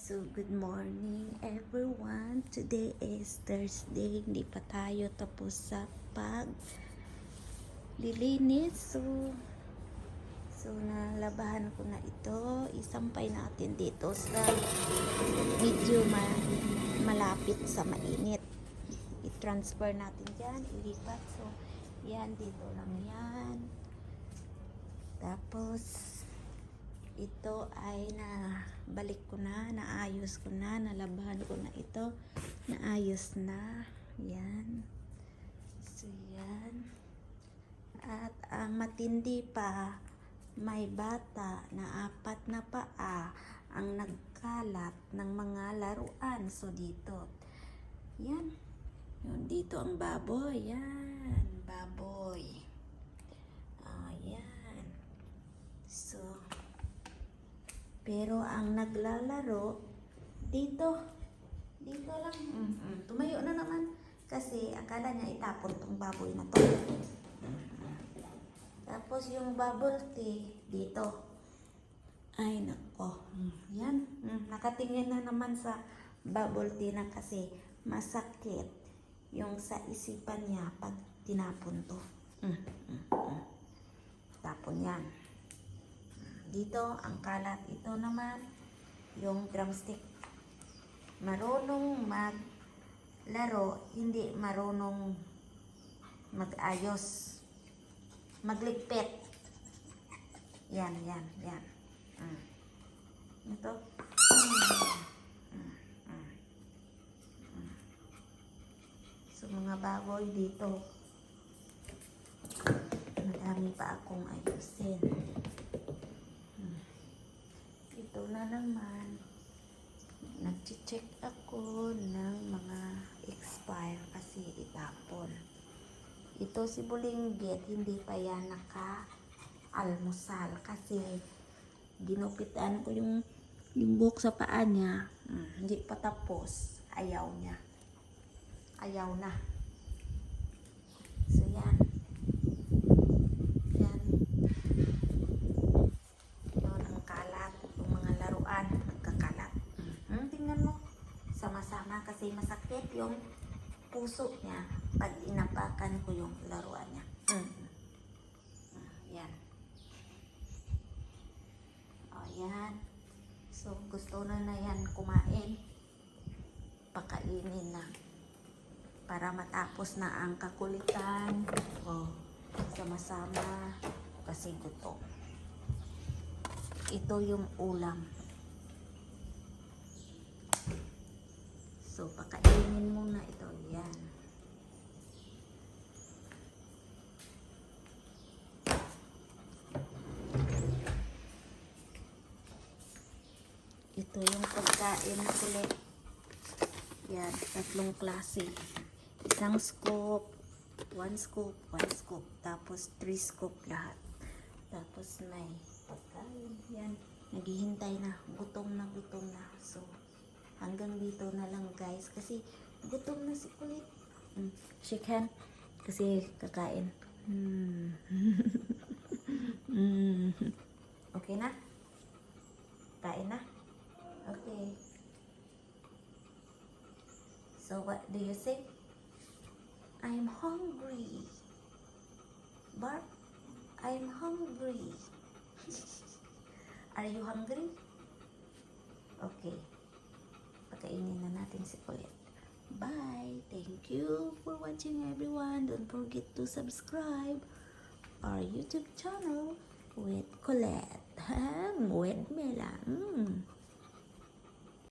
So, good morning everyone. Today is Thursday. Hindi pa tayo tapos sa paglilinis. So nalabahan ko na ito. Isampay natin dito sa medyo malapit sa mainit. I-transfer natin dyan. Ilipat. So, yan. Dito lang yan. Tapos, ito ay balik ko na, naayos ko na, nalabahan ko na ito, naayos na, yan. So, yan. At matindi pa, may bata na 4 na paa ang nagkalat ng mga laruan. So, dito, yan. Yun, dito ang baboy, yan, baboy. Yan. So, pero ang naglalaro dito lang. Tumayo na naman kasi akala niya itapon tong baboy na to. Tapos yung bubble tea dito. Ay nako. Yan. Nakatingin na naman sa bubble tea na kasi masakit yung sa isipan niya pag tinapon to. Tapon yan. Dito, ang kalat. Ito naman, yung drumstick. Marunong maglaro, hindi marunong mag-ayos. Magligpit. Yan. Ito. So, mga baboy dito. Madami pa akong ayusin. Ito na naman, nag-check ako ng mga expire kasi itapon. Ito si Bulinggit, hindi pa yan naka-almusal kasi ginupitan ko yung buhok sa paa niya. Hindi pa tapos, ayaw niya. Ayaw na. So yan. Sama-sama kasi masakit yung puso niya pag inapakan ko yung laruan niya. Yan. Yan. So, gusto na yan kumain. Pakainin na. Para matapos na ang kakulitan. Sama-sama kasi gutom. Ito yung ulam. So, pakainin muna ito. Yan. Ito yung pagkain na kulit. Yan. 3 klase. 1 scoop, 1 scoop, 1 scoop. Tapos 3 scoop lahat. Tapos may pagkain. Yan. Naghihintay na. Gutom na. So, hanggang dito na lang guys kasi gutom na si Kulit. Shake hand kasi kakain. Okay na? Kain na? Okay. So what do you say? I'm hungry. Bark, I'm hungry. Are you hungry? Okay. Pakainin na natin si Kulit. Bye! Thank you for watching everyone. Don't forget to subscribe our YouTube channel with Colette. With Mela.